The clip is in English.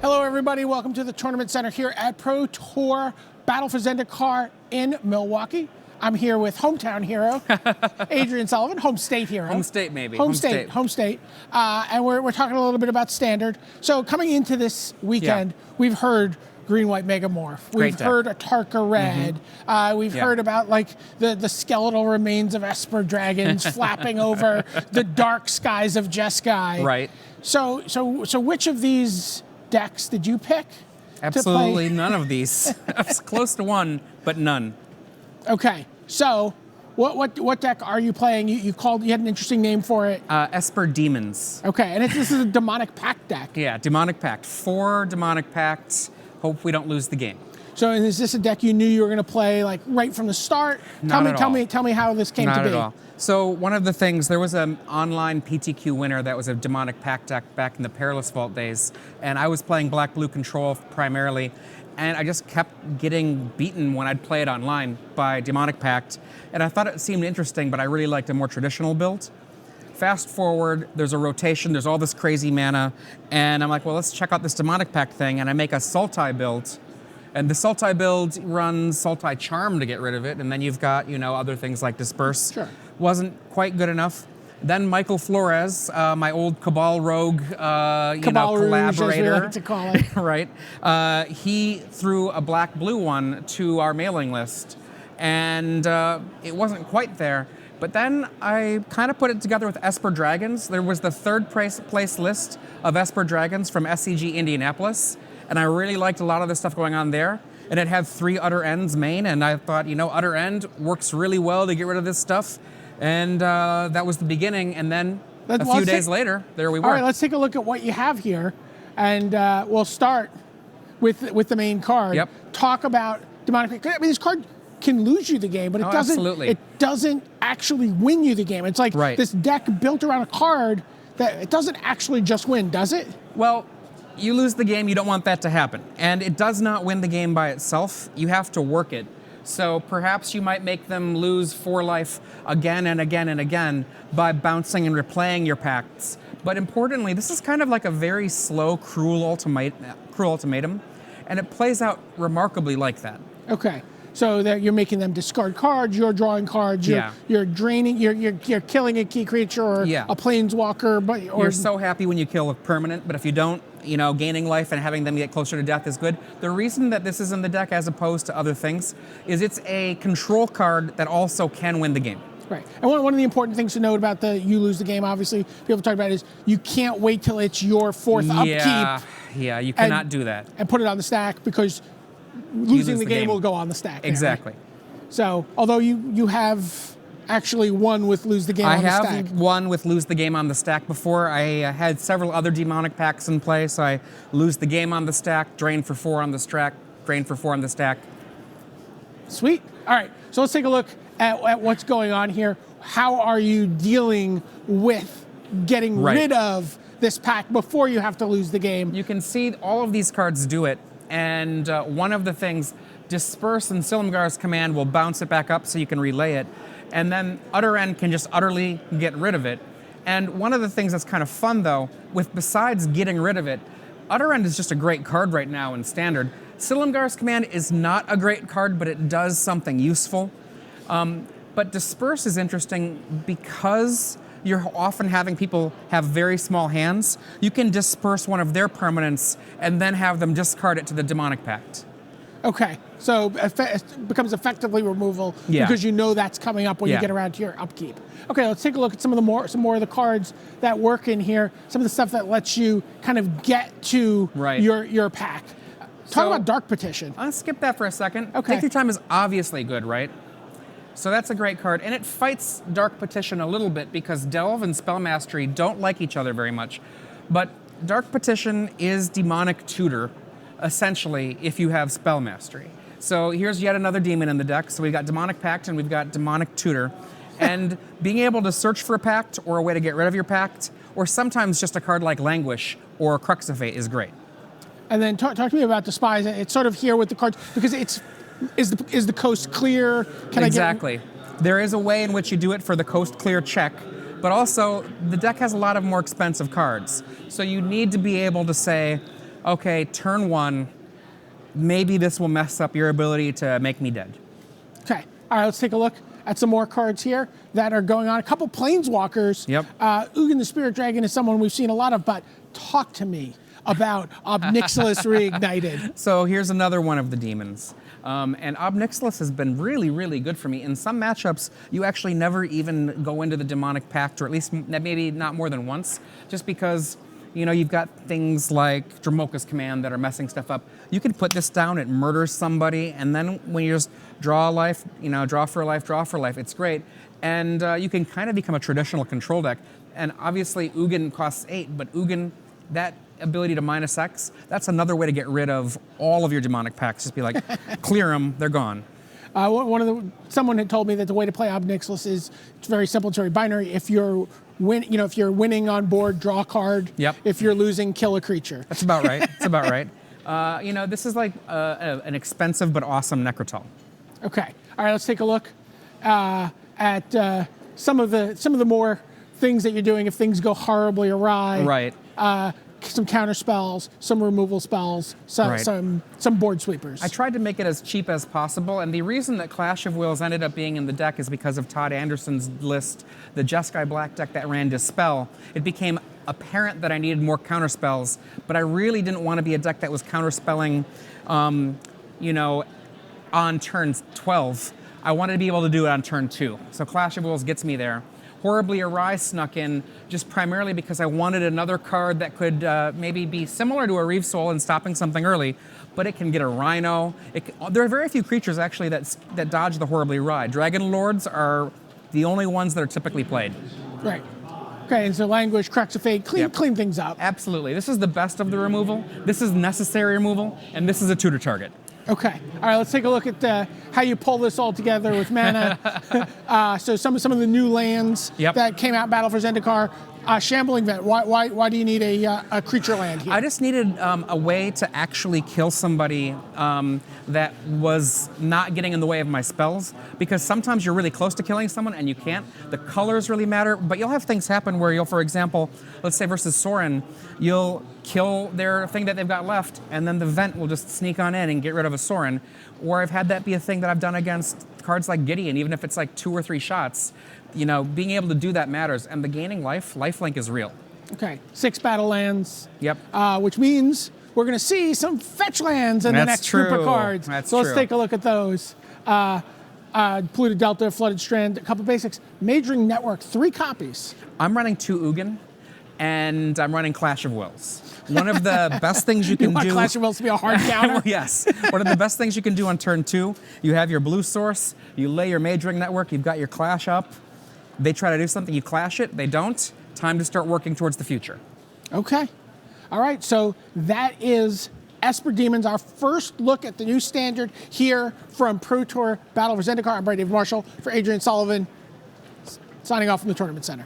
Hello, everybody. Welcome to the Tournament Center here at Pro Tour Battle for Zendikar in Milwaukee. I'm here with hometown hero, Adrian Sullivan, home state hero. Home state, maybe. Home state. And we're talking a little bit about Standard. So coming into this weekend, we've heard Green-White Megamorph. We've heard Atarka Red. We've heard about like the skeletal remains of Esper dragons flapping over the dark skies of Jeskai. Right. So which of these decks did you pick? Absolutely none of these. I was close to one, but none. Okay. So what deck are you playing? You had an interesting name for it. Esper Demons. Okay, and this is a Demonic Pact deck. Yeah, Demonic Pact. 4 Demonic Pacts. Hope we don't lose the game. So is this a deck you knew you were going to play like right from the start? Not at all. Tell me how this came to be. Not at all. So one of the things, there was an online PTQ winner that was a Demonic Pact deck back in the Perilous Vault days, and I was playing Black-Blue Control primarily, and I just kept getting beaten when I'd play it online by Demonic Pact, and I thought it seemed interesting, but I really liked a more traditional build. Fast forward, there's a rotation, there's all this crazy mana, and I'm like, well, let's check out this Demonic Pact thing, and I make a Sultai build. And the Sultai build runs Sultai Charm to get rid of it, and then you've got, other things like Disperse. Sure. Wasn't quite good enough. Then Michael Flores, my old Cabal rogue, collaborator, as we like to call it. right? He threw a black-blue one to our mailing list, and it wasn't quite there. But then I kind of put it together with Esper Dragons. There was the third place list of Esper Dragons from SCG Indianapolis, and I really liked a lot of the stuff going on there. And it had 3 Utter Ends main, and I thought, Utter End works really well to get rid of this stuff. And that was the beginning, and then a few days later, there we were. All right, let's take a look at what you have here, and we'll start with the main card. Yep. Talk about Demonic. I mean, this card can lose you the game, but it doesn't. Absolutely. It doesn't actually win you the game. It's like this deck built around a card that it doesn't actually just win, does it? Well, you lose the game, you don't want that to happen. And it does not win the game by itself. You have to work it. So perhaps you might make them lose 4 life again and again and again by bouncing and replaying your pacts. But importantly, this is kind of like a very slow, cruel ultimatum, and it plays out remarkably like that. Okay. So that you're making them discard cards, you're drawing cards, you're draining, you're killing a key creature or a planeswalker, you're so happy when you kill a permanent, but if you don't, gaining life and having them get closer to death is good. The reason that this is in the deck as opposed to other things is it's a control card that also can win the game. Right. And one of the important things to note about you lose the game, obviously, people talk about is you can't wait till it's your 4th upkeep. Yeah, you cannot do that. And put it on the stack because losing the game will go on the stack. Exactly. Right? So, although you have actually won with lose the game on the stack. I have won with lose the game on the stack before. I had several other Demonic Pacts in play, so I lose the game on the stack, drain for 4 on the stack, drain for 4 on the stack. Sweet. All right, so let's take a look at what's going on here. How are you dealing with getting rid of this pack before you have to lose the game? You can see all of these cards do it, and one of the things, Disperse and Silumgar's command will bounce it back up so you can relay it, and then Utter End can just utterly get rid of it. And one of the things that's kind of fun, though, besides getting rid of it, Utter End is just a great card right now in Standard. Silumgar's command is not a great card, but it does something useful. But Disperse is interesting because you're often having people have very small hands. You can disperse one of their permanents and then have them discard it to the Demonic Pact. Okay, so it becomes effectively removal because you know that's coming up when you get around to your upkeep. Okay, let's take a look at some more of the cards that work in here. Some of the stuff that lets you kind of get to your pack. Talk about Dark Petition. I'll skip that for a second. Okay. Take Your Time is obviously good, right? So that's a great card, and it fights Dark Petition a little bit because Delve and Spell Mastery don't like each other very much. But Dark Petition is Demonic Tutor, essentially, if you have Spell Mastery. So here's yet another demon in the deck. So we've got Demonic Pact and we've got Demonic Tutor. And being able to search for a pact or a way to get rid of your pact, or sometimes just a card like Languish or Crux of Fate is great. And then talk to me about Despise. It's sort of here with the cards because is the coast clear? Exactly. There is a way in which you do it for the coast clear check, but also the deck has a lot of more expensive cards. So you need to be able to say, okay, turn 1, maybe this will mess up your ability to make me dead. Okay. All right, let's take a look at some more cards here that are going on. A couple Planeswalkers. Yep. Ugin the Spirit Dragon is someone we've seen a lot of, but talk to me about Obnixilis Reignited. So here's another one of the demons. And Obnixilis has been really, really good for me. In some matchups, you actually never even go into the Demonic Pact, or at least maybe not more than once, just because you've got things like Dramoka's Command that are messing stuff up. You can put this down, it murders somebody, and then when you just draw a life, draw for life, it's great. And you can kind of become a traditional control deck. And obviously, Ugin costs 8, but Ugin, that ability to -X, that's another way to get rid of all of your Demonic Pacts. Just be like, clear them, they're gone. Someone had told me that the way to play Obnixilis is it's very simple. It's very binary. If you're winning on board, draw a card. Yep. If you're losing, kill a creature. That's about right. That's about right. This is like an expensive but awesome Necrotal. Okay. All right. Let's take a look at some of the more things that you're doing if things go horribly awry. Right. Some counter spells, some removal spells, some board sweepers. I tried to make it as cheap as possible, and the reason that Clash of Wills ended up being in the deck is because of Todd Anderson's list, the Jeskai Black deck that ran Dispel. It became apparent that I needed more counter spells, but I really didn't want to be a deck that was counterspelling, on turn 12. I wanted to be able to do it on turn 2. So Clash of Wills gets me there. Horribly Awry snuck in just primarily because I wanted another card that could maybe be similar to a Reeve Soul in stopping something early, but it can get a Rhino. There are very few creatures actually that dodge the Horribly Awry. Dragon Lords are the only ones that are typically played. Right. Okay, and so Languish, Crux of Fate, clean things up. Absolutely. This is the best of the removal. This is necessary removal, and this is a tutor target. Okay. All right, let's take a look at how you pull this all together with mana. So some of the new lands that came out in Battle for Zendikar. Shambling Vent, why do you need a creature land here? I just needed a way to actually kill somebody that was not getting in the way of my spells, because sometimes you're really close to killing someone and you can't. The colors really matter, but you'll have things happen where you'll, for example, let's say versus Sorin, you'll kill their thing that they've got left, and then the Vent will just sneak on in and get rid of a Sorin. Or I've had that be a thing that I've done against cards like Gideon, even if it's like 2 or 3 shots. Being able to do that matters, and the gaining lifelink is real. Okay, 6 battle lands. Yep. Which means we're going to see some fetch lands in the next group of cards. So let's take a look at those. Polluted Delta, Flooded Strand, a couple basics. Majoring Network, 3 copies. I'm running 2 Ugin, and I'm running Clash of Wills. One of the best things you can do... Clash of Wills to be a hard counter? Yes. One of the best things you can do on turn 2, you have your blue source, you lay your Majoring Network, you've got your Clash up. They try to do something, you clash it, they don't. Time to start working towards the future. Okay. All right, so that is Esper Demons, our first look at the new standard here from Pro Tour Battle for Zendikar. I'm Brady Marshall for Adrian Sullivan, signing off from the Tournament Center.